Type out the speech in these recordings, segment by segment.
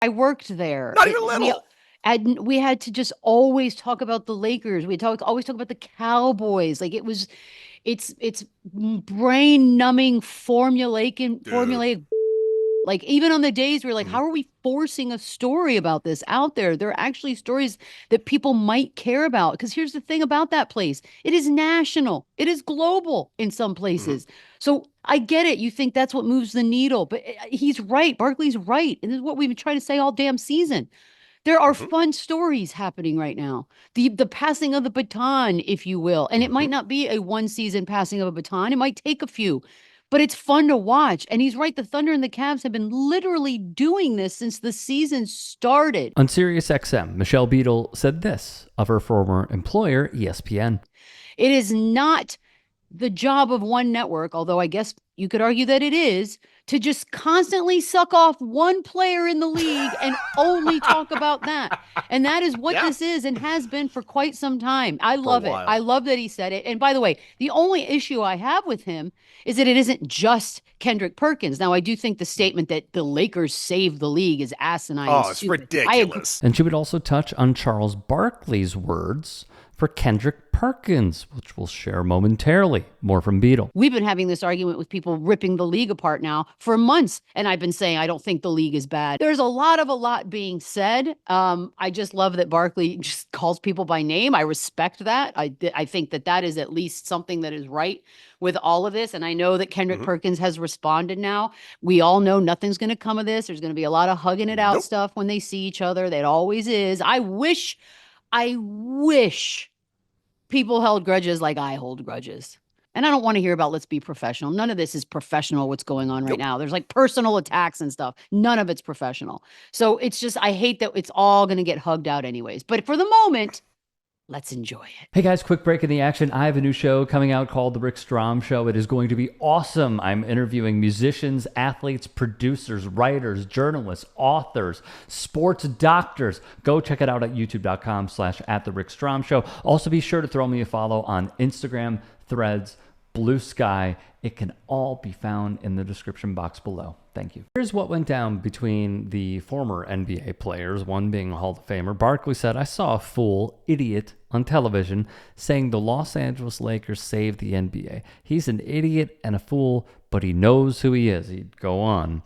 I worked there. Not even little. We had to just always talk about the Lakers. Always talk about the Cowboys. It's brain numbing Dude. formulaic. Like even on the days where like, Mhm. how are we forcing a story about this out there? There are actually stories that people might care about. Because here's the thing about that place. It is national. It is global in some Mhm. places. So I get it. You think that's what moves the needle, but he's right. Barkley's right. And this is what we've been trying to say all damn season. There are Mhm. fun stories happening right now. The passing of the baton, if you will. And it might Mhm. not be a one season passing of a baton. It might take a few, but it's fun to watch. And he's right. The Thunder and the Cavs have been literally doing this since the season started. On Sirius XM, Michelle Beadle said this of her former employer, ESPN. It is not the job of one network, although I guess you could argue that it is, to just constantly suck off one player in the league and only talk about that. And that is what Yeah, this is and has been for quite some time. I for a love it. I while. love that he said it. And by the way, the only issue I have with him is that it isn't just Kendrick Perkins. Now, I do think the statement that the Lakers saved the league is asinine and Oh, it's stupid. I agree. ridiculous. And she would also touch on Charles Barkley's words for Kendrick Perkins, which we'll share momentarily. More from Beadle. We've been having this argument with people ripping the league apart now for months. And I've been saying, I don't think the league is bad. There's a lot being said. I just love that Barkley just calls people by name. I respect that. I think that that is at least something that is right with all of this. And I know that Kendrick Mhm. Perkins has responded now. We all know nothing's going to come of this. There's going to be a lot of hugging it out Nope. stuff when they see each other. That always is. I wish people held grudges like I hold grudges. And I don't want to hear about let's be professional. None of this is professional, what's going on right Nope. now. There's like personal attacks and stuff. None of it's professional. So it's just, I hate that it's all going to get hugged out anyways. But for the moment, let's enjoy it. Hey guys, quick break in the action. I have a new show coming out called The Rick Strom Show. It is going to be awesome. I'm interviewing musicians, athletes, producers, writers, journalists, authors, sports doctors. Go check it out at youtube.com/at The Rick Strom Show. Also be sure to throw me a follow on Instagram, Threads, Blue Sky. It can all be found in the description box below. Thank you. Here's what went down between the former NBA players, one being a Hall of Famer. Barkley said, I saw a fool, idiot, on television saying the Los Angeles Lakers saved the NBA. He's an idiot and a fool, but he knows who he is. He'd go on.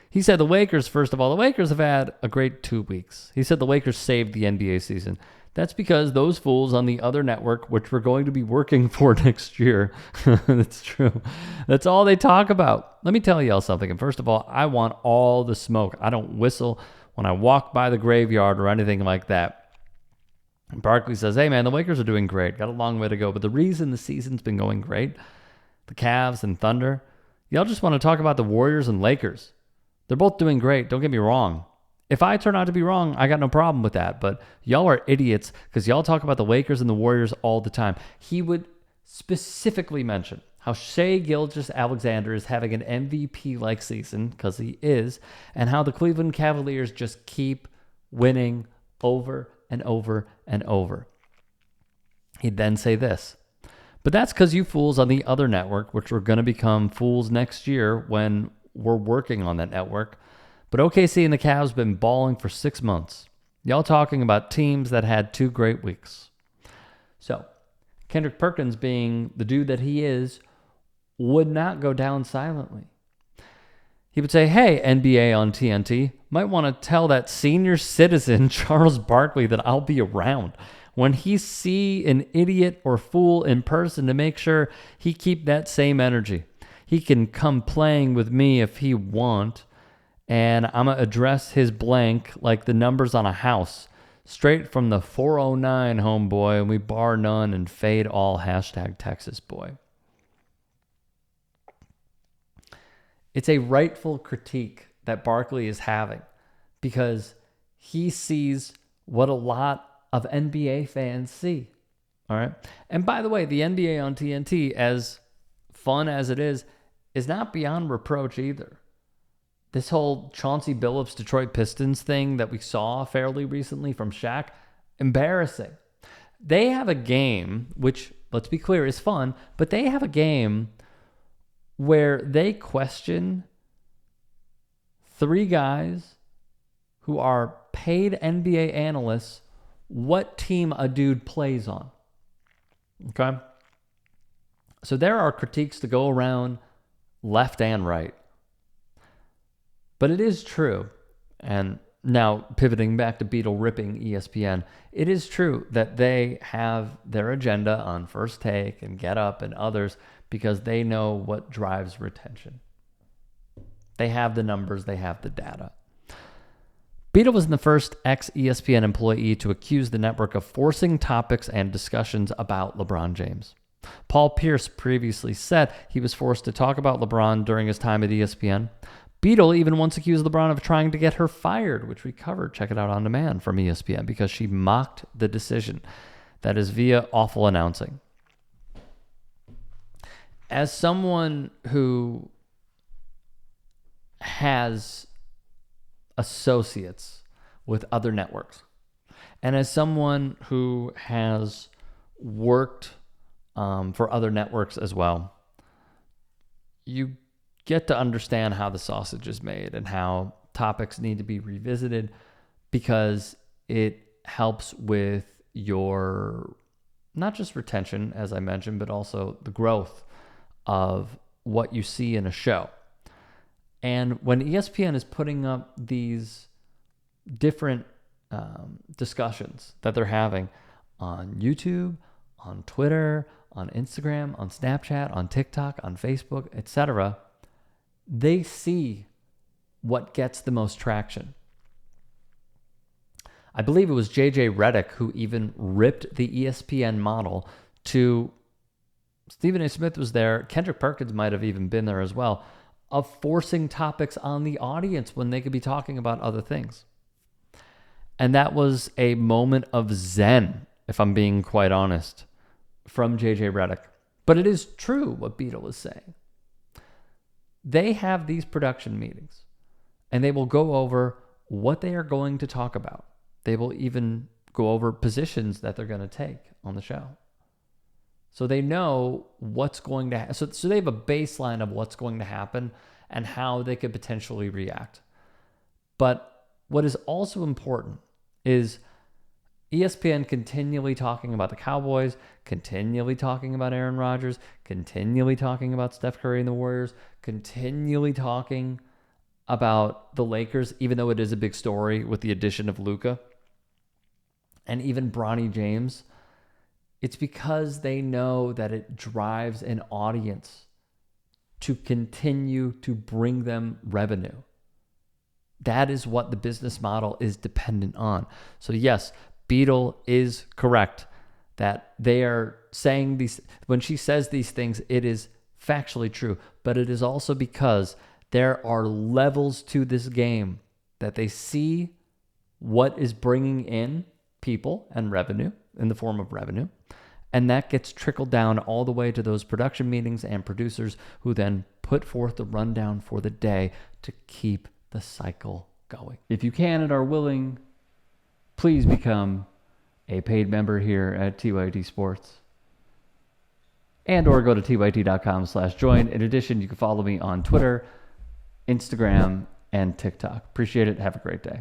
He said the Lakers, first of all, the Lakers have had a great 2 weeks. He said the Lakers saved the NBA season. That's because those fools on the other network, which we're going to be working for next year, that's true. That's all they talk about. Let me tell y'all something. And first of all, I want all the smoke. I don't whistle when I walk by the graveyard or anything like that. And Barkley says, hey man, the Lakers are doing great. Got a long way to go. But the reason the season's been going great, the Cavs and Thunder, y'all just want to talk about the Warriors and Lakers. They're both doing great. Don't get me wrong. If I turn out to be wrong, I got no problem with that. But y'all are idiots because y'all talk about the Lakers and the Warriors all the time. He would specifically mention how Shai Gilgeous-Alexander is having an MVP-like season, because he is, and how the Cleveland Cavaliers just keep winning over and over and over. He'd then say this, but that's because you fools on the other network, which are going to become fools next year when we're working on that network. But OKC and the Cavs been balling for 6 months. Y'all talking about teams that had 2 great weeks. So, Kendrick Perkins, being the dude that he is, would not go down silently. He would say, hey, NBA on TNT, might want to tell that senior citizen, Charles Barkley, that I'll be around when he see an idiot or fool in person to make sure he keep that same energy. He can come playing with me if he want. And I'm going to address his blank like the numbers on a house. Straight from the 409, homeboy, and we bar none and fade all #Texas boy. It's a rightful critique that Barkley is having because he sees what a lot of NBA fans see. All right. And by the way, the NBA on TNT, as fun as it is not beyond reproach either. This whole Chauncey Billups Detroit Pistons thing that we saw fairly recently from Shaq, embarrassing. They have a game, which, let's be clear, is fun, but they have a game where they question 3 guys who are paid NBA analysts what team a dude plays on. Okay? So there are critiques to go around left and right. But it is true, and now pivoting back to Beadle ripping ESPN, it is true that they have their agenda on First Take and Get Up and others because they know what drives retention. They have the numbers, they have the data. Beadle was the first ex-ESPN employee to accuse the network of forcing topics and discussions about LeBron James. Paul Pierce previously said he was forced to talk about LeBron during his time at ESPN. Beadle even once accused LeBron of trying to get her fired, which we covered. Check it out on demand from ESPN, because she mocked the decision. That is via awful announcing. As someone who has associates with other networks, and as someone who has worked for other networks as well, you get to understand how the sausage is made and how topics need to be revisited, because it helps with your, not just retention, as I mentioned, but also the growth of what you see in a show. And when ESPN is putting up these different discussions that they're having on YouTube, on Twitter, on Instagram, on Snapchat, on TikTok, on Facebook, etc., they see what gets the most traction. I believe it was JJ Redick who even ripped the ESPN model to, Stephen A. Smith was there, Kendrick Perkins might have even been there as well, of forcing topics on the audience when they could be talking about other things. And that was a moment of zen, if I'm being quite honest, from JJ Redick. But it is true what Beadle is saying. They have these production meetings, and they will go over what they are going to talk about. They will even go over positions that they're going to take on the show. So they know what's going to happen. So they have a baseline of what's going to happen and how they could potentially react. But what is also important is ESPN continually talking about the Cowboys, continually talking about Aaron Rodgers, continually talking about Steph Curry and the Warriors, continually talking about the Lakers, even though it is a big story with the addition of Luka and even Bronny James. It's because they know that it drives an audience to continue to bring them revenue. That is what the business model is dependent on. So yes, Beadle is correct that they are saying these, when she says these things, it is factually true, but it is also because there are levels to this game that they see what is bringing in people and revenue in the form of revenue. And that gets trickled down all the way to those production meetings and producers who then put forth the rundown for the day to keep the cycle going. If you can and are willing, please become a paid member here at TYT Sports, and or go to tyt.com/join. In addition, you can follow me on Twitter, Instagram, and TikTok. Appreciate it. Have a great day.